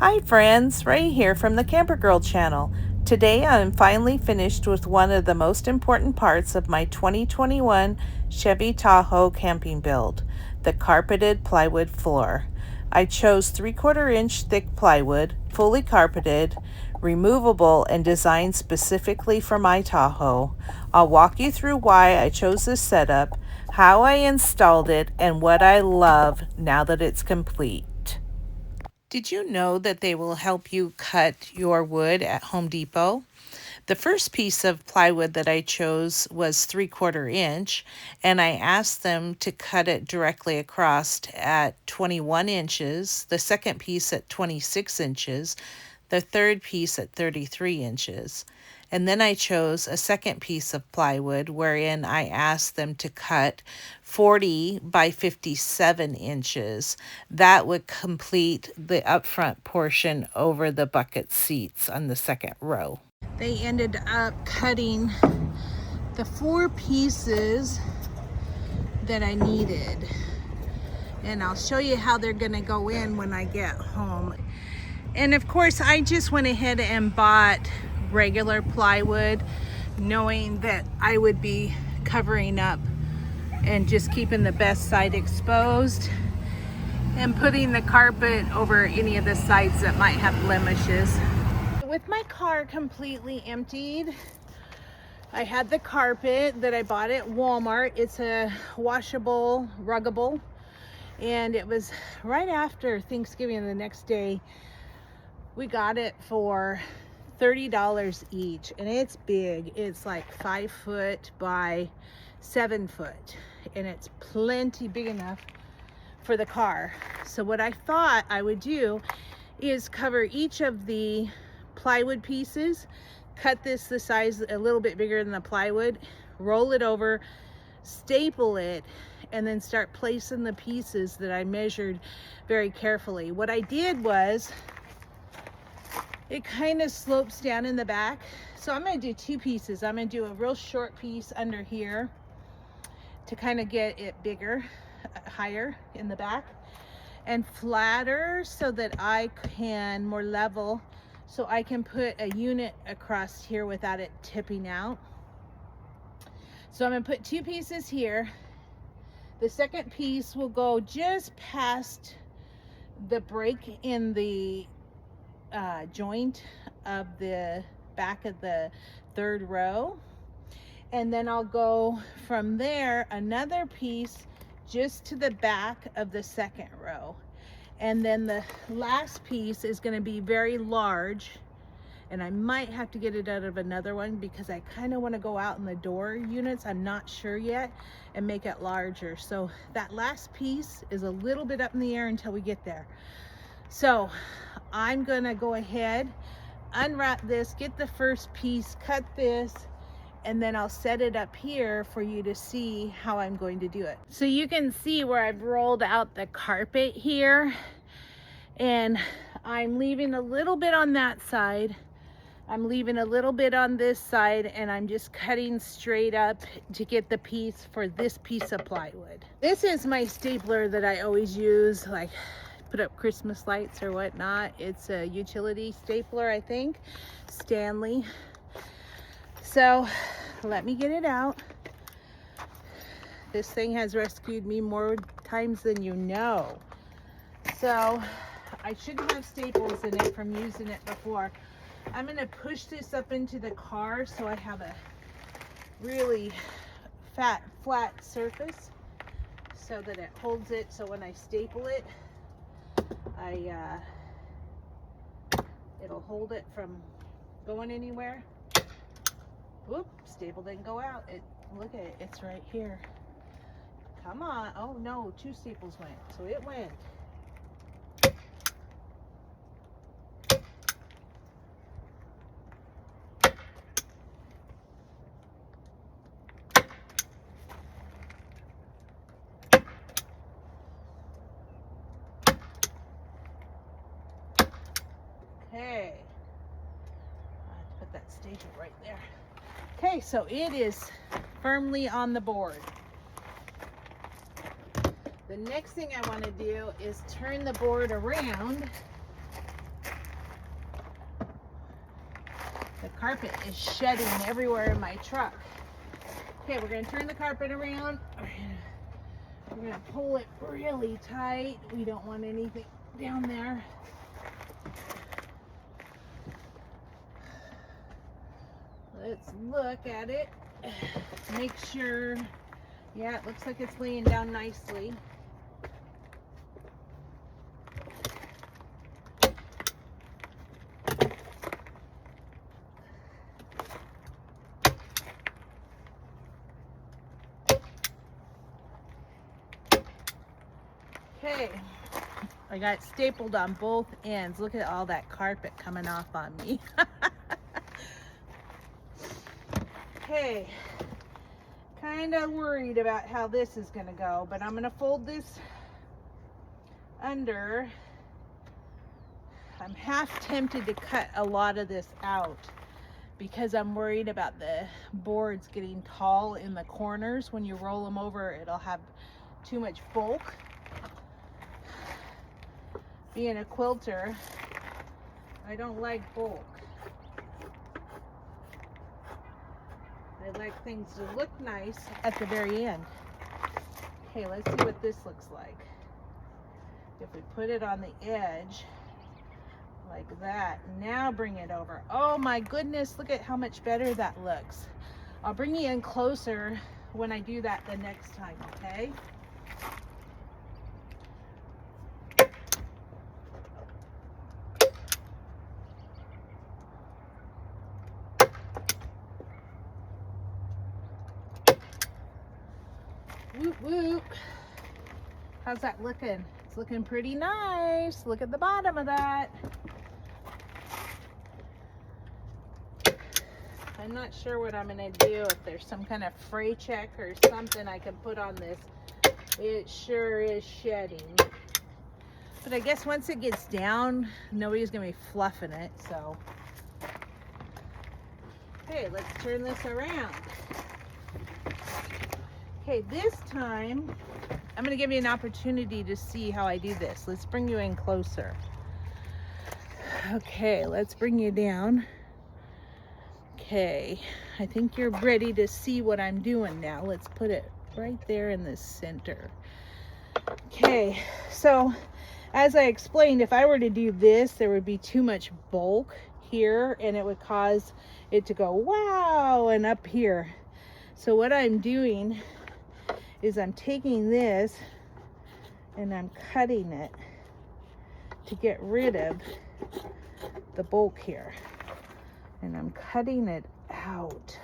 Hi friends, Ray here from the KamperGirl channel. Today I'm finally finished with one of the most important parts of my 2021 Chevy Tahoe camping build, the carpeted plywood floor. I chose 3/4 inch thick plywood, fully carpeted, removable, and designed specifically for my Tahoe. I'll walk you through why I chose this setup, how I installed it, and what I love now that it's complete. Did you know that they will help you cut your wood at Home Depot? The first piece of plywood that I chose was 3/4 inch, and I asked them to cut it directly across at 21 inches, the second piece at 26 inches, the third piece at 33 inches. And then I chose a second piece of plywood wherein I asked them to cut 40 by 57 inches. That would complete the upfront portion over the bucket seats on the second row. They ended up cutting the 4 pieces that I needed. And I'll show you how they're gonna go in when I get home. And of course, I just went ahead and bought regular plywood, knowing that I would be covering up and just keeping the best side exposed and putting the carpet over any of the sides that might have blemishes. With my car completely emptied, I had the carpet that I bought at Walmart. It's a washable, ruggable, and it was right after Thanksgiving the next day. We got it for $30 each, and it's big. It's like 5 foot by 7 foot, and it's plenty big enough for the car. So what I thought I would do is cover each of the plywood pieces, cut this the size a little bit bigger than the plywood, roll it over, staple it, and then start placing the pieces that I measured very carefully. What I did was, it kind of slopes down in the back. So I'm going to do 2 pieces. I'm going to do a real short piece under here to kind of get it bigger, higher in the back, and flatter so that I can more level, so I can put a unit across here without it tipping out. So I'm going to put 2 pieces here. The second piece will go just past the break in the joint of the back of the 3rd row, and then I'll go from there another piece just to the back of the 2nd row, and then the last piece is going to be very large, and I might have to get it out of another one because I kind of want to go out in the door units, I'm not sure yet, and make it larger. So that last piece is a little bit up in the air until we get there. So I'm gonna go ahead, unwrap this, get the first piece, cut this, and then I'll set it up here for you to see how I'm going to do it. So you can see where I've rolled out the carpet here, and I'm leaving a little bit on that side. I'm leaving a little bit on this side, and I'm just cutting straight up to get the piece for this piece of plywood. This is my stapler that I always use, like put up Christmas lights or whatnot. It's a utility stapler, I think, Stanley. So let me get it out. This thing has rescued me more times than you know. So I shouldn't have staples in it from using it before. I'm going to push this up into the car so I have a really flat surface so that it holds it, so when I staple it, it'll hold it from going anywhere. Whoop, staple didn't go out. Look at it, it's right here. Come on. Oh no, 2 staples went, so it went. Okay, I have to put that staple right there. Okay, so it is firmly on the board. The next thing I want to do is turn the board around carpet is shedding everywhere in my truck. Okay, we're gonna turn the carpet around. We're gonna pull it really tight. We don't want anything down there. Let's look at it. Make sure, yeah, it looks like it's laying down nicely. Okay, I got it stapled on both ends. Look at all that carpet coming off on me. Okay, kind of worried about how this is going to go, but I'm going to fold this under. I'm half tempted to cut a lot of this out because I'm worried about the boards getting tall in the corners. When you roll them over, it'll have too much bulk. Being a quilter, I don't like bulk. I like things to look nice at the very end. Okay, let's see what this looks like. If we put it on the edge like that, now bring it over. Oh my goodness, look at how much better that looks. I'll bring you in closer when I do that the next time, okay? Whoop, whoop. How's that looking? It's looking pretty nice. Look at the bottom of that. I'm not sure what I'm gonna do, if there's some kind of fray check or something I can put on this. It sure is shedding. But I guess once it gets down, nobody's gonna be fluffing it, so. Okay, let's turn this around. Okay, this time, I'm gonna give you an opportunity to see how I do this. Let's bring you in closer. Okay, let's bring you down. Okay, I think you're ready to see what I'm doing now. Let's put it right there in the center. Okay, so as I explained, if I were to do this, there would be too much bulk here and it would cause it to go wow and up here. So what I'm doing is I'm taking this and I'm cutting it to get rid of the bulk here. And I'm cutting it out.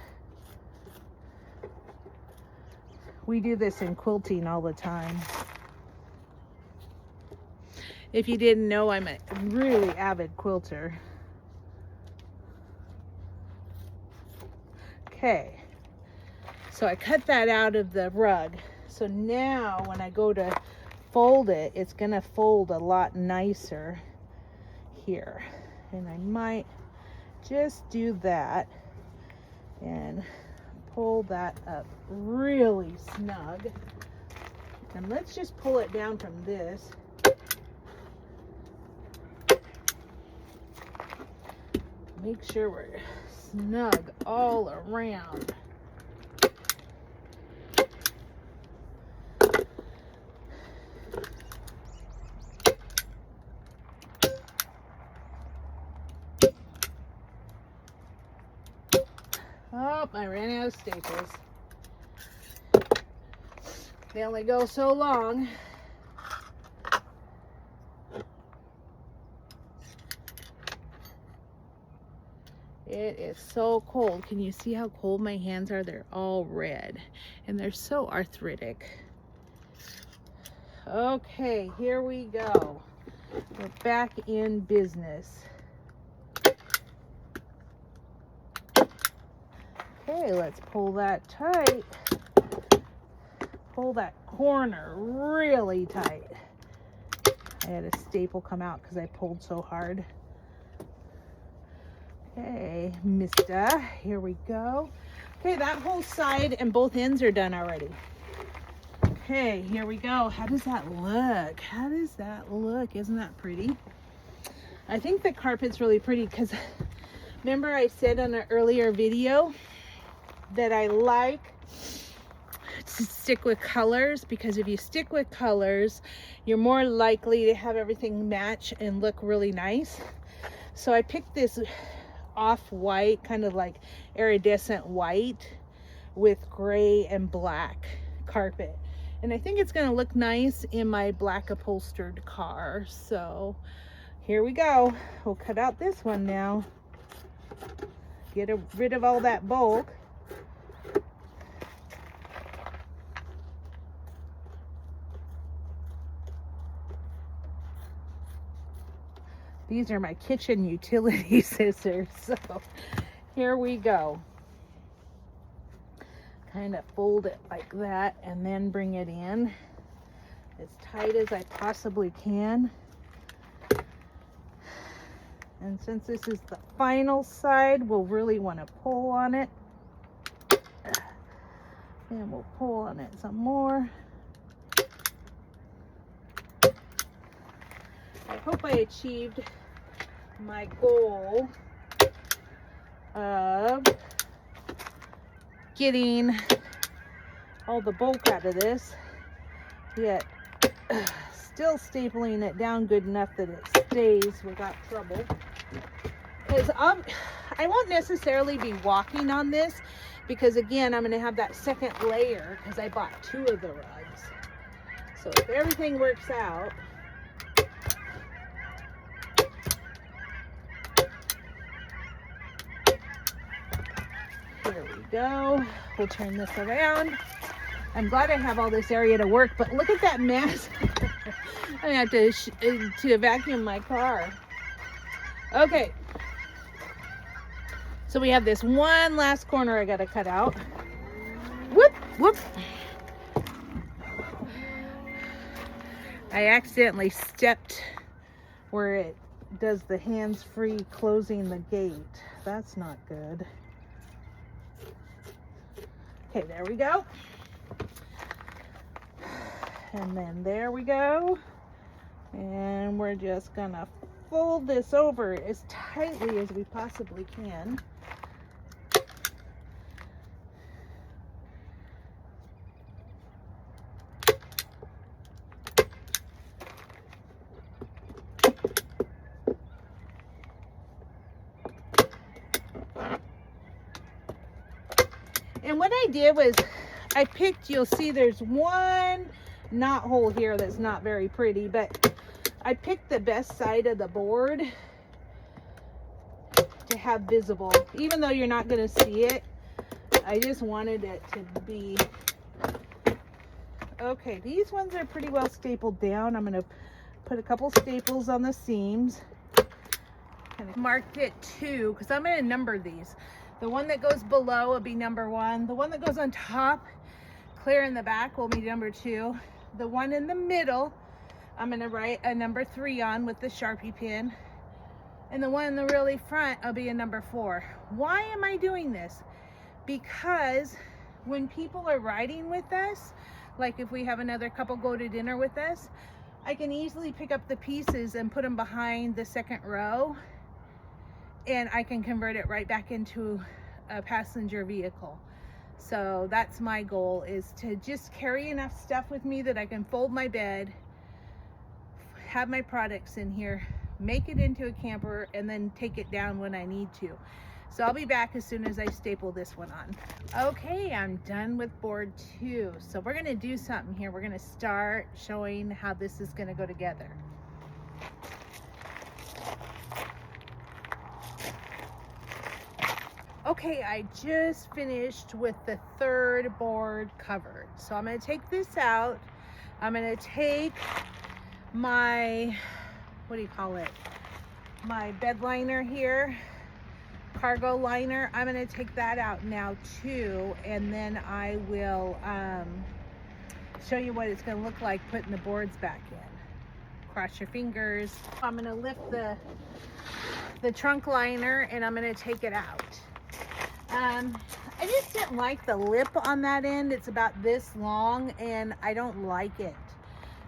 We do this in quilting all the time. If you didn't know, I'm a really avid quilter. Okay, so I cut that out of the rug. So now when I go to fold it, it's gonna fold a lot nicer here. And I might just do that and pull that up really snug. And let's just pull it down from this. Make sure we're snug all around. Oh, I ran out of staples. They only go so long. It is so cold. Can you see how cold my hands are? They're all red and they're so arthritic. Okay, here we go. We're back in business. Okay, let's pull that tight. Pull that corner really tight. I had a staple come out because I pulled so hard. Okay, mister, here we go. Okay, that whole side and both ends are done already. Okay, here we go. How does that look? How does that look? Isn't that pretty? I think the carpet's really pretty because Remember I said in an earlier video that I like to stick with colors, because if you stick with colors, you're more likely to have everything match and look really nice. So I picked this off-white, kind of like iridescent white with gray and black carpet. And I think it's gonna look nice in my black upholstered car. So here we go. We'll cut out this one now. Get rid of all that bulk. These are my kitchen utility scissors. So here we go. Kind of fold it like that and then bring it in as tight as I possibly can. And since this is the final side, we'll really want to pull on it. And we'll pull on it some more. I hope I achieved my goal of getting all the bulk out of this, yet still stapling it down good enough that it stays without trouble. Because I won't necessarily be walking on this, because again, I'm going to have that second layer because I bought 2 of the rugs. So if everything works out, here we go. We'll turn this around. I'm glad I have all this area to work, but look at that mess. I have to vacuum my car. Okay. So we have this one last corner I got to cut out. Whoop, whoop. I accidentally stepped where it does the hands-free closing the gate. That's not good. Okay, there we go. And then there we go. And we're just gonna fold this over as tightly as we possibly can. And what I did was I picked, you'll see there's one knot hole here that's not very pretty, but I picked the best side of the board to have visible. Even though you're not going to see it, I just wanted it to be. Okay, these ones are pretty well stapled down. I'm going to put a couple staples on the seams. And I marked it 2 because I'm going to number these. The one that goes below will be number 1. The one that goes on top, clear in the back, will be number 2. The one in the middle, I'm going to write a number 3 on with the Sharpie pin. And the one in the really front will be a number 4. Why am I doing this? Because when people are riding with us, like if we have another couple go to dinner with us, I can easily pick up the pieces and put them behind the second row, and I can convert it right back into a passenger vehicle. So that's my goal, is to just carry enough stuff with me that I can fold my bed, have my products in here, make it into a camper, and then take it down when I need to. So I'll be back as soon as I staple this one on. Okay, I'm done with board 2. So we're gonna do something here. We're gonna start showing how this is gonna go together. Okay, I just finished with the 3rd board covered. So I'm gonna take this out. I'm gonna take my, what do you call it? My bed liner here, cargo liner. I'm gonna take that out now too, and then I will show you what it's gonna look like putting the boards back in. Cross your fingers. I'm gonna lift the trunk liner and I'm gonna take it out. I just didn't like the lip on that end. It's about this long and I don't like it.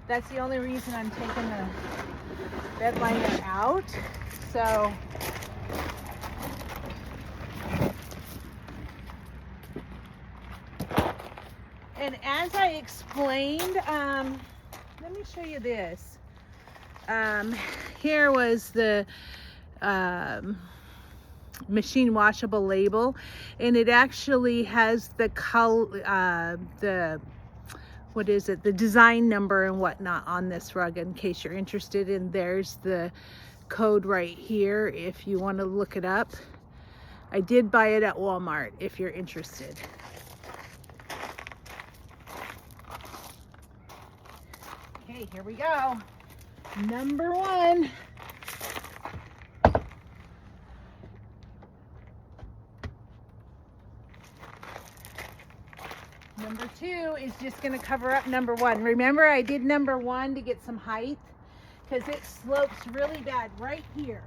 That's the only reason I'm taking the bed liner out. So And as I explained, let me show you this. Here was the machine washable label, and it actually has the color, what is it, the design number and whatnot on this rug in case you're interested. And there's the code right here if you want to look it up. I did buy it at Walmart if you're interested. Okay, here we go. Number one. Number two is just going to cover up number one. Remember, I did number one to get some height because it slopes really bad right here.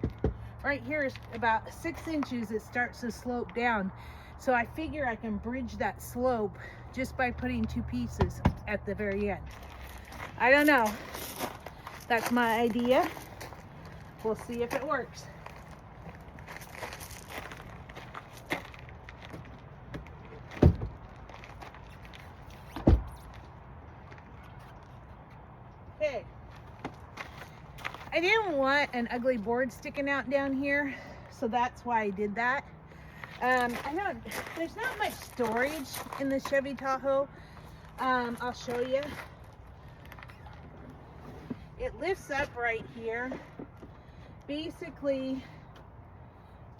Right here is about 6 inches. It starts to slope down. So I figure I can bridge that slope just by putting 2 pieces at the very end. I don't know. That's my idea. We'll see if it works. Okay. I didn't want an ugly board sticking out down here, so that's why I did that. There's not much storage in the Chevy Tahoe. I'll show you. It lifts up right here. Basically,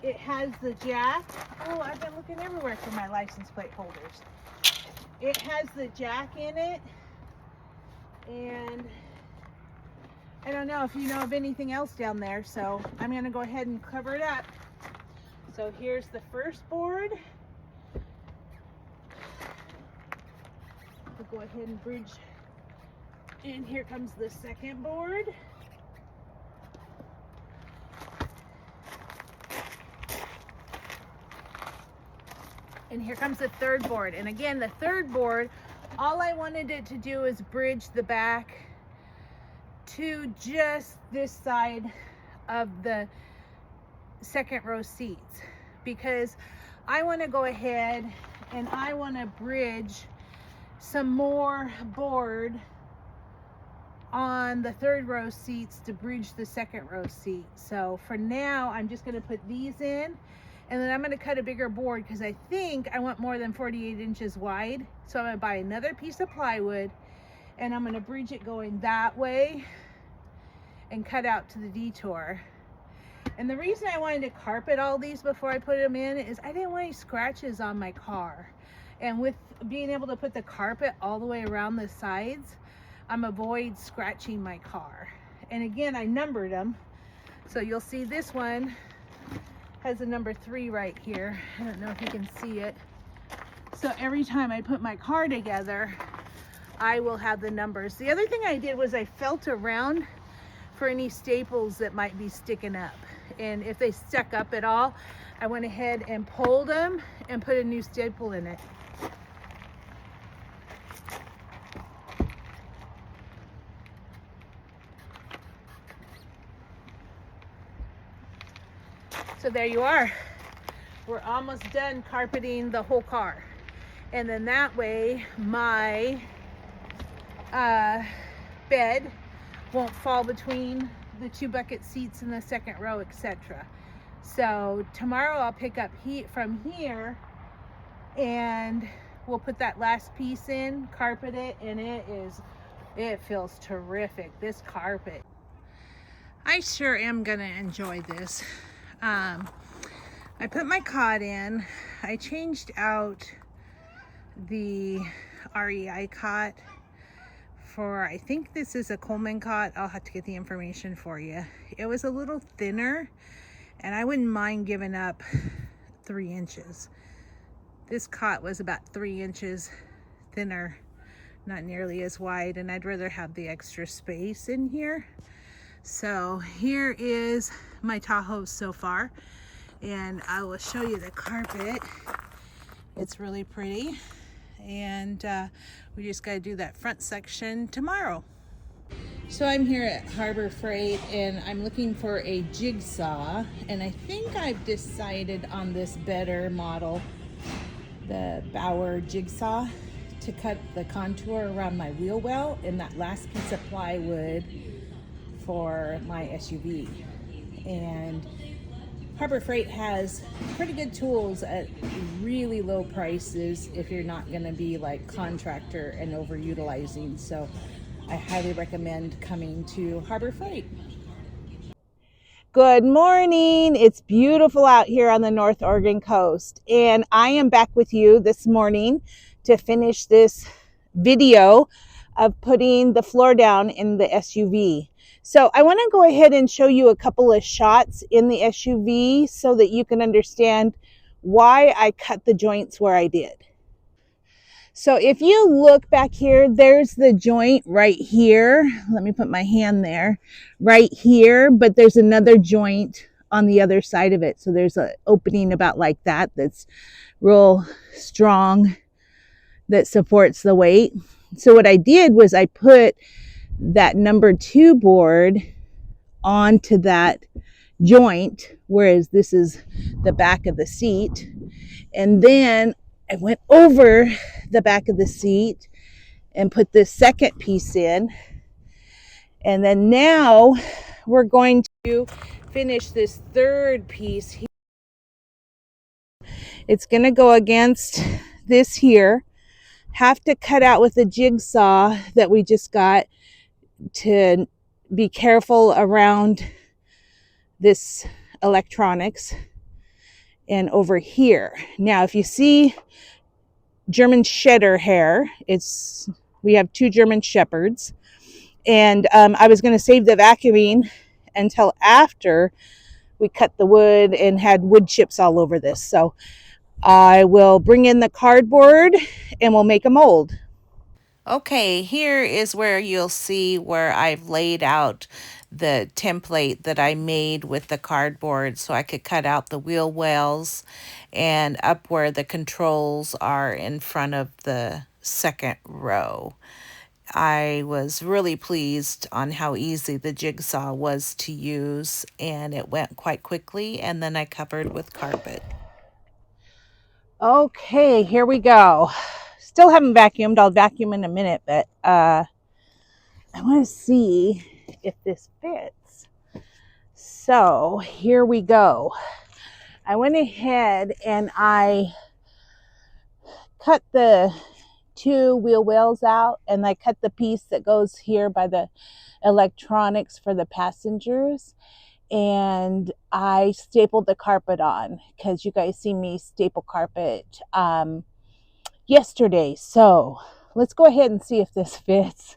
it has the jack. Oh, I've been looking everywhere for my license plate holders. It has the jack in it, and I don't know if you know of anything else down there, so I'm going to go ahead and cover it up. So here's the first board. I'll go ahead and bridge. And here comes the second board. And here comes the third board. And again, the third board, all I wanted it to do is bridge the back to just this side of the second row seats, because I want to go ahead and I want to bridge some more board on the third row seats to bridge the second row seat. So for now, I'm just going to put these in, and then I'm going to cut a bigger board because I think I want more than 48 inches wide. So I'm going to buy another piece of plywood, and I'm going to bridge it going that way and cut out to the detour. And the reason I wanted to carpet all these before I put them in is I didn't want any scratches on my car. And with being able to put the carpet all the way around the sides, I'm avoid scratching my car. And again, I numbered them. So you'll see this one has a number 3 right here. I don't know if you can see it. So every time I put my car together, I will have the numbers. The other thing I did was I felt around for any staples that might be sticking up. And if they stuck up at all, I went ahead and pulled them and put a new staple in it. So there you are. We're almost done carpeting the whole car. And then that way my bed won't fall between the 2 bucket seats in the second row, etc. So tomorrow I'll pick up from here, and we'll put that last piece in, carpet it, and it feels terrific, this carpet. I sure am gonna enjoy this. I put my cot in. I changed out the REI cot for, I think this is a Coleman cot. I'll have to get the information for you. It was a little thinner, and I wouldn't mind giving up 3 inches. This cot was about 3 inches thinner, not nearly as wide, and I'd rather have the extra space in here. So here is my Tahoe so far, and I will show you the carpet. It's really pretty, and we just got to do that front section tomorrow. So I'm here at Harbor Freight, and I'm looking for a jigsaw, and I think I've decided on this better model, the Bauer jigsaw to cut the contour around my wheel well and that last piece of plywood for my SUV. And Harbor Freight has pretty good tools at really low prices if you're not going to be like contractor and overutilizing. So I highly recommend coming to Harbor Freight. Good morning. It's beautiful out here on the North Oregon coast, and I am back with you this morning to finish this video of putting the floor down in the SUV. So I want to go ahead and show you a couple of shots in the SUV so that you can understand why I cut the joints where I did. So if you look back here, there's the joint right here. Let me put my hand there, right here, but there's another joint on the other side of it. So there's an opening about like that that's real strong that supports the weight. So what I did was I put that number 2 board onto that joint, whereas this is the back of the seat. And then I went over the back of the seat and put this second piece in. And then now we're going to finish this third piece here. It's going to go against this here. Have to cut out with the jigsaw that we just got to be careful around this electronics and over here. Now, if you see German Shedder hair, we have 2 German Shepherds, and I was going to save the vacuuming until after we cut the wood and had wood chips all over this. So I will bring in the cardboard and we'll make a mold. Okay, here is where you'll see where I've laid out the template that I made with the cardboard so I could cut out the wheel wells and up where the controls are in front of the second row. I was really pleased on how easy the jigsaw was to use, and it went quite quickly, and then I covered with carpet. Okay, here we go. Still haven't vacuumed. I'll vacuum in a minute, but I want to see if this fits. So here we go. I went ahead and I cut the 2 wheel wells out, and I cut the piece that goes here by the electronics for the passengers, and I stapled the carpet on because you guys see me staple carpet yesterday. So let's go ahead and see if this fits.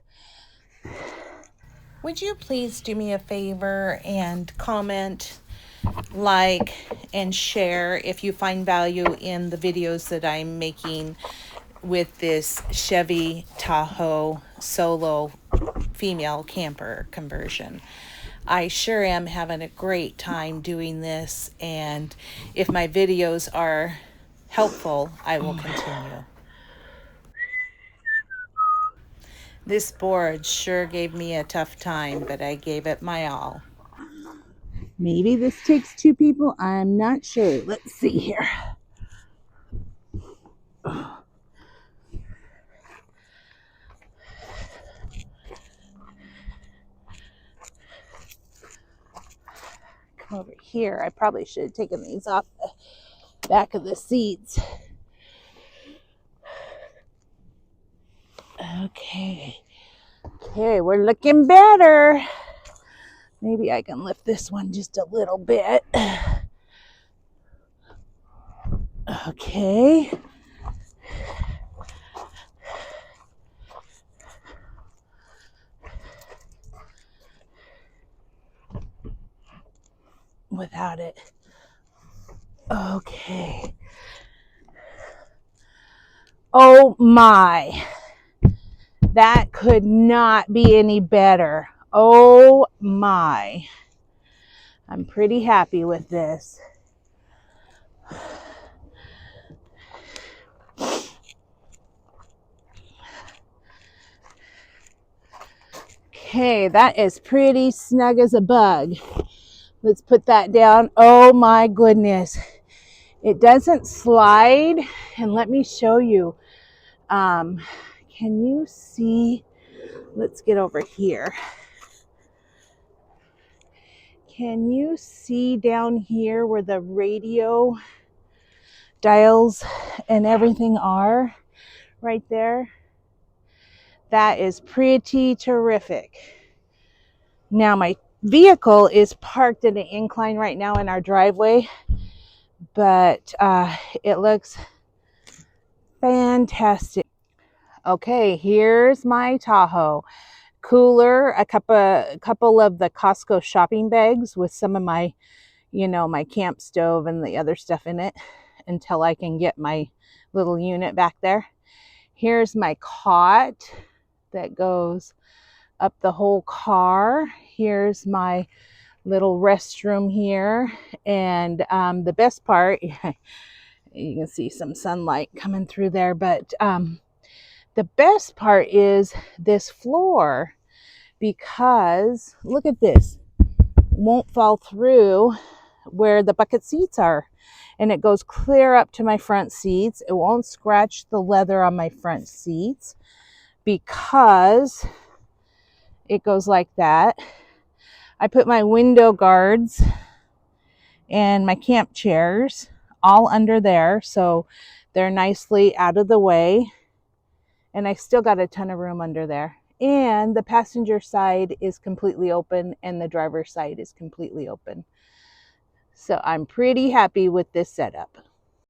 Would you please do me a favor and comment, like, and share if you find value in the videos that I'm making with this Chevy Tahoe solo female camper conversion. I sure am having a great time doing this, and if my videos are helpful, I will continue. This board sure gave me a tough time, but I gave it my all. Maybe this takes 2 people. I'm not sure. Let's see here. Come over here. I probably should have taken these off the back of the seats. Okay, we're looking better. Maybe I can lift this one just a little bit. Okay. Without it. Okay. Oh my. That could not be any better. Oh my. I'm pretty happy with this. Okay, that is pretty snug as a bug. Let's put that down. Oh my goodness. It doesn't slide. And let me show you. Um, can you see? Let's get over here. Can you see down here where the radio dials and everything are? Right there? That is pretty terrific. Now my vehicle is parked in an incline right now in our driveway, but it looks fantastic. Okay, here's my Tahoe. Cooler, a couple of the Costco shopping bags with some of my, my camp stove and the other stuff in it until I can get my little unit back there. Here's my cot that goes up the whole car. Here's my little restroom here. And the best part, you can see some sunlight coming through there, but the best part is this floor, because look at this, won't fall through where the bucket seats are, and it goes clear up to my front seats. It won't scratch the leather on my front seats because it goes like that. I put my window guards and my camp chairs all under there, so they're nicely out of the way, and I still got a ton of room under there. And the passenger side is completely open and the driver's side is completely open. So I'm pretty happy with this setup.